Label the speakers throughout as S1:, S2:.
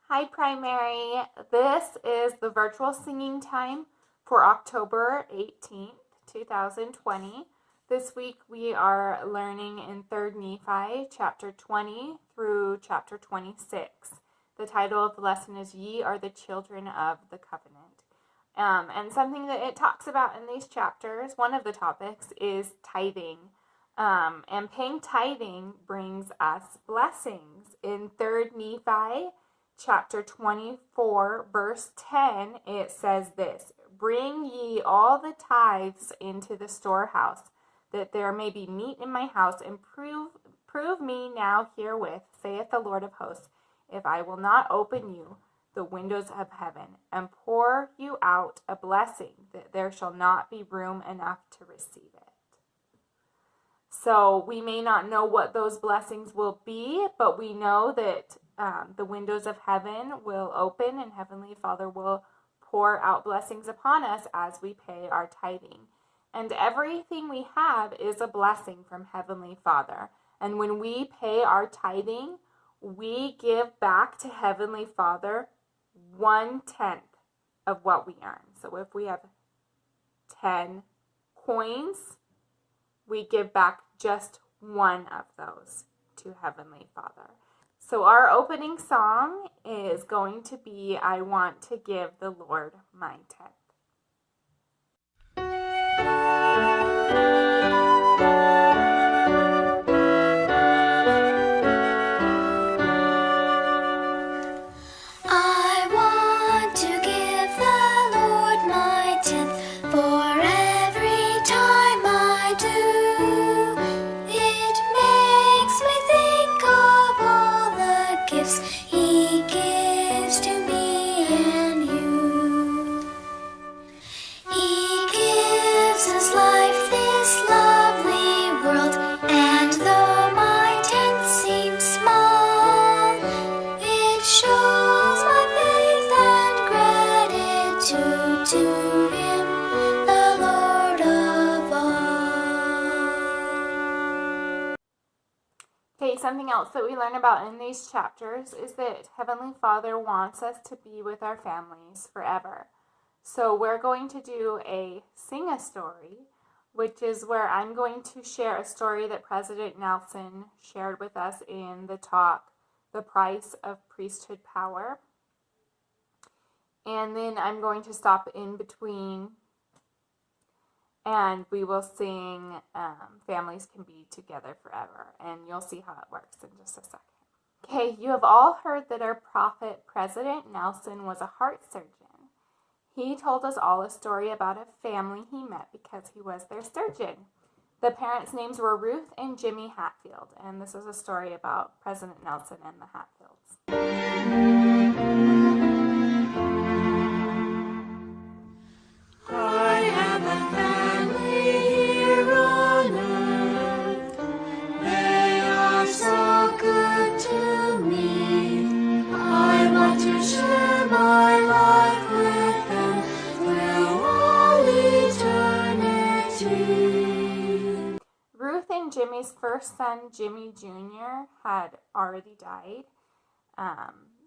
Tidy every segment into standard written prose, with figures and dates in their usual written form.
S1: Hi, Primary. This is the virtual singing time for October 18th, 2020. This week we are learning in 3rd Nephi, chapter 20 through chapter 26. The title of the lesson is Ye Are the Children of the Covenant. And something that it talks about in these chapters, one of the topics, is tithing. And paying tithing brings us blessings. In 3rd Nephi, chapter 24, verse 10, it says this: Bring ye all the tithes into the storehouse, that there may be meat in my house, and prove me now herewith, saith the Lord of hosts, if I will not open you the windows of heaven, and pour you out a blessing, that there shall not be room enough to receive it. So we may not know what those blessings will be, but we know that the windows of heaven will open and Heavenly Father will pour out blessings upon us as we pay our tithing. And everything we have is a blessing from Heavenly Father. And when we pay our tithing, we give back to Heavenly Father 1/10 of what we earn. So if we have 10 coins, we give back just one of those to Heavenly Father. So our opening song is going to be I Want to Give the Lord My Tenth. Okay, something else that we learn about in these chapters is that Heavenly Father wants us to be with our families forever. So we're going to do a sing a story, which is where I'm going to share a story that President Nelson shared with us in the talk, The Price of Priesthood Power. And then I'm going to stop in between and we will sing Families Can Be Together Forever. And you'll see how it works in just a second. Okay, you have all heard that our prophet, President Nelson, was a heart surgeon. He told us all a story about a family he met because he was their surgeon. The parents' names were Ruth and Jimmy Hatfield. And this is a story about President Nelson and the Hatfields.
S2: Share my life with them through all eternity.
S1: Ruth and Jimmy's first son, Jimmy Jr., had already died.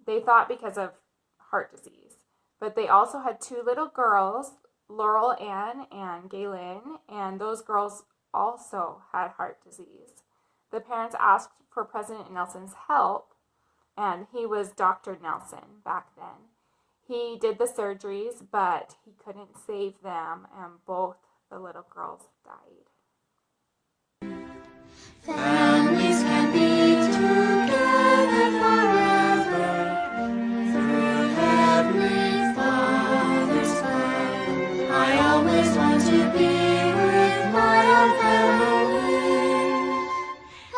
S1: They thought because of heart disease. But they also had two little girls, Laurel Ann and Galen, and those girls also had heart disease. The parents asked for President Nelson's help, and he was Dr. Nelson back then. He did the surgeries, but he couldn't save them, and both the little girls died.
S2: Families can be together forever through Heavenly Father's plan. I always want to be with my own family,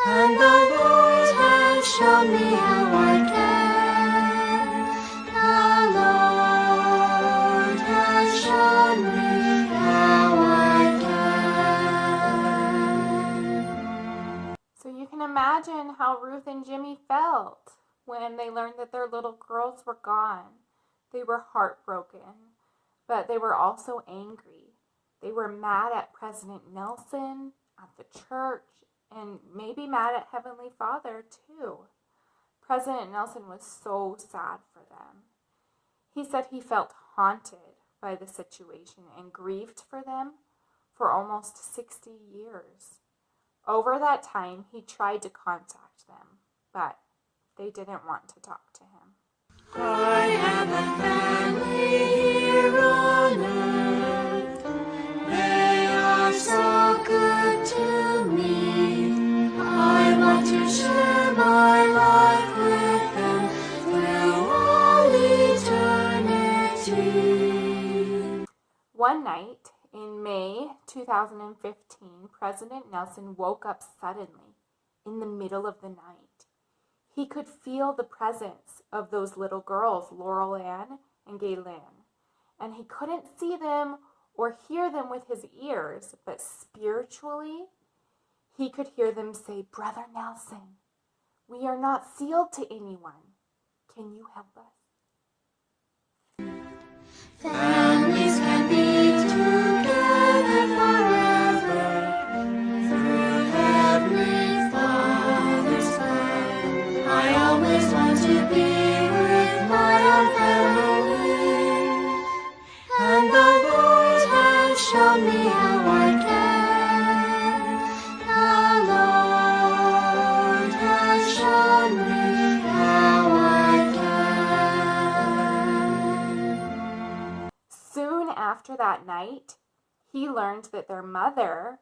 S2: and the Lord has shown me how I can. The Lord has shown me how I can.
S1: So you can imagine how Ruth and Jimmy felt when they learned that their little girls were gone. They were heartbroken, but they were also angry. They were mad at President Nelson, at the church, and maybe mad at Heavenly Father too. President Nelson was so sad for them. He said he felt haunted by the situation and grieved for them for almost 60 years. Over that time, he tried to contact them, but they didn't want to talk to him.
S2: I have a family here on earth. They are so good to me. I want to share my life with them through all eternity.
S1: One night in May 2015, President Nelson woke up suddenly in the middle of the night. He could feel the presence of those little girls, Laurel Ann and Gaylan, and he couldn't see them or hear them with his ears, but spiritually, he could hear them say, "Brother Nelson, we are not sealed to anyone. Can you help us?"
S2: Families can be together forever through Heavenly Father's plan. I always want to be with my own family, and the Lord has shown me how I can. The Lord has shown me how I can.
S1: Soon after that night, he learned that their mother,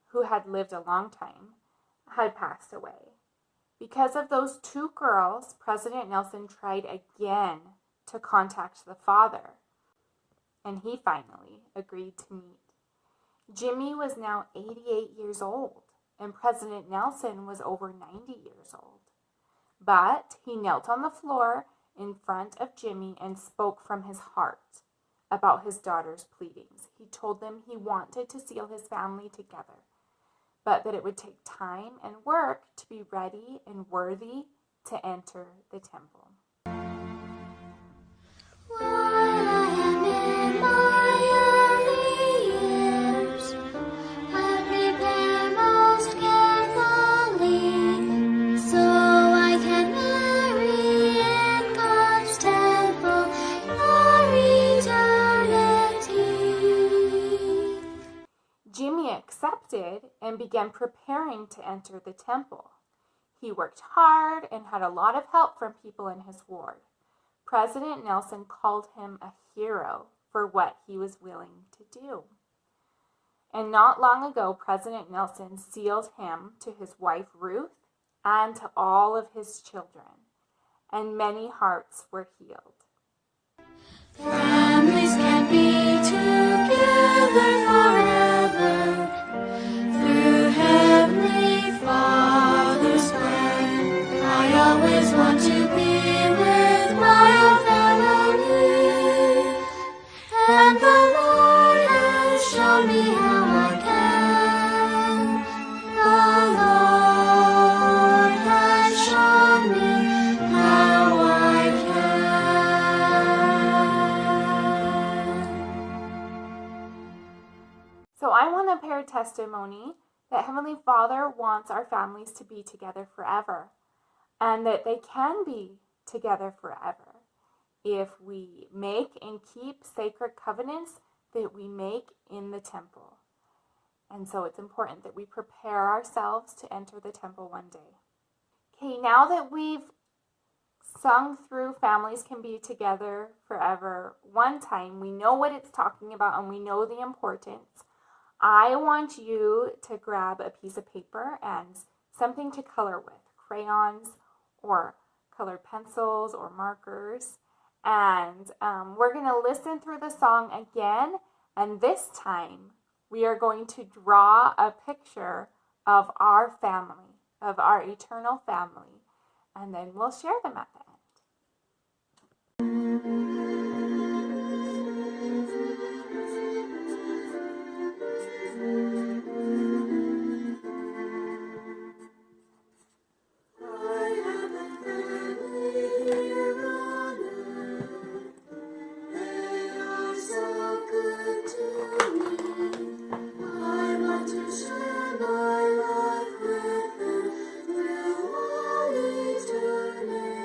S1: who had lived a long time, had passed away. Because of those two girls, President Nelson tried again to contact the father, and he finally agreed to meet. Jimmy was now 88 years old, and President Nelson was over 90 years old. But he knelt on the floor in front of Jimmy and spoke from his heart about his daughter's pleadings. He told them he wanted to seal his family together, but that it would take time and work to be ready and worthy to enter the temple.
S2: While I am in my early years, I prepare most carefully, so I can marry in God's temple for eternity.
S1: Jimmy accepted and began preparing to enter the temple. He worked hard and had a lot of help from people in his ward. President Nelson called him a hero for what he was willing to do. And not long ago, President Nelson sealed him to his wife Ruth and to all of his children, and many hearts were healed.
S2: Families can be together forever through Heavenly Father's plan. I always want to be with my own family, and the Lord has shown me how I can. The Lord has shown me how I can.
S1: So I want to bear testimony that Heavenly Father wants our families to be together forever, and that they can be together forever if we make and keep sacred covenants that we make in the temple. And so it's important that we prepare ourselves to enter the temple one day. Okay, now that we've sung through families can be together forever one time, we know what it's talking about and we know the importance. I want you to grab a piece of paper and something to color with, crayons or colored pencils or markers. And we're going to listen through the song again. And this time we are going to draw a picture of our family, of our eternal family. And then we'll share them at the end.
S2: Share my life with them through all eternity.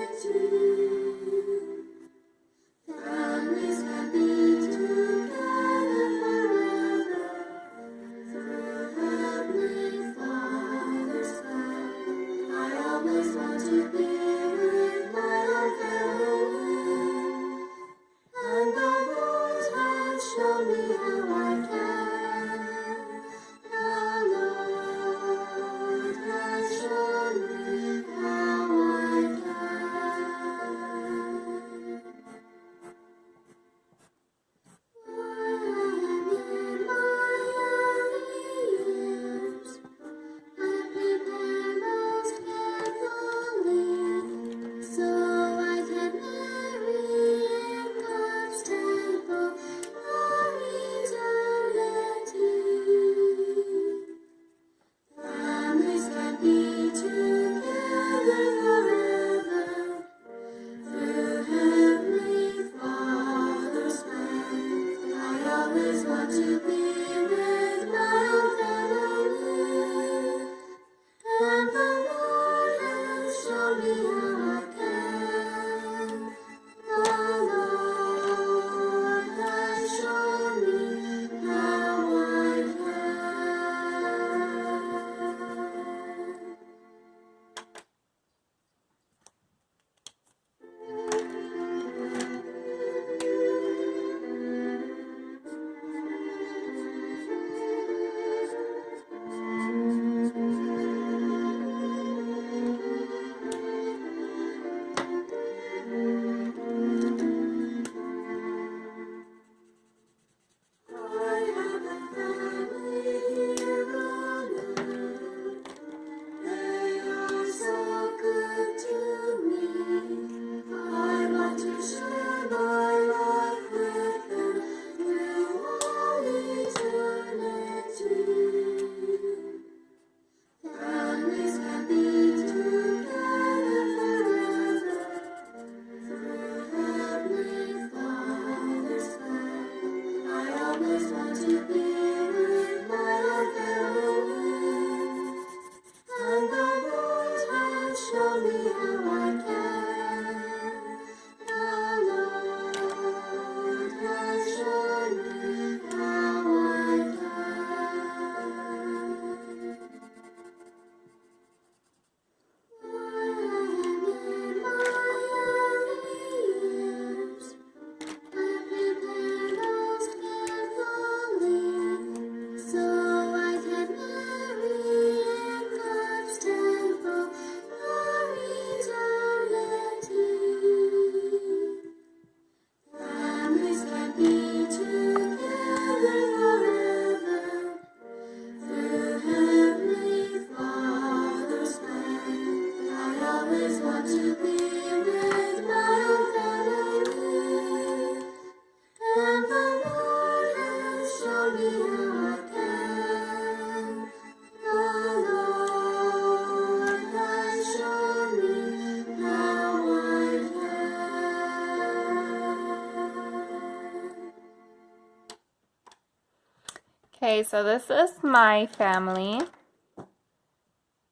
S1: Okay, so this is my family.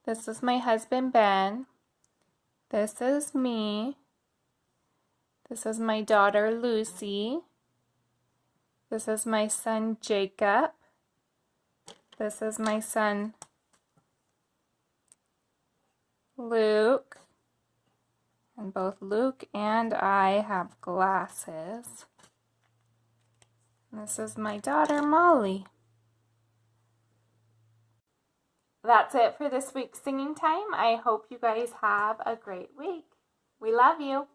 S1: This is my husband, Ben. This is me. This is my daughter, Lucy. This is my son, Jacob. This is my son, Luke. And both Luke and I have glasses. This is my daughter, Molly. That's it for this week's singing time. I hope you guys have a great week. We love you.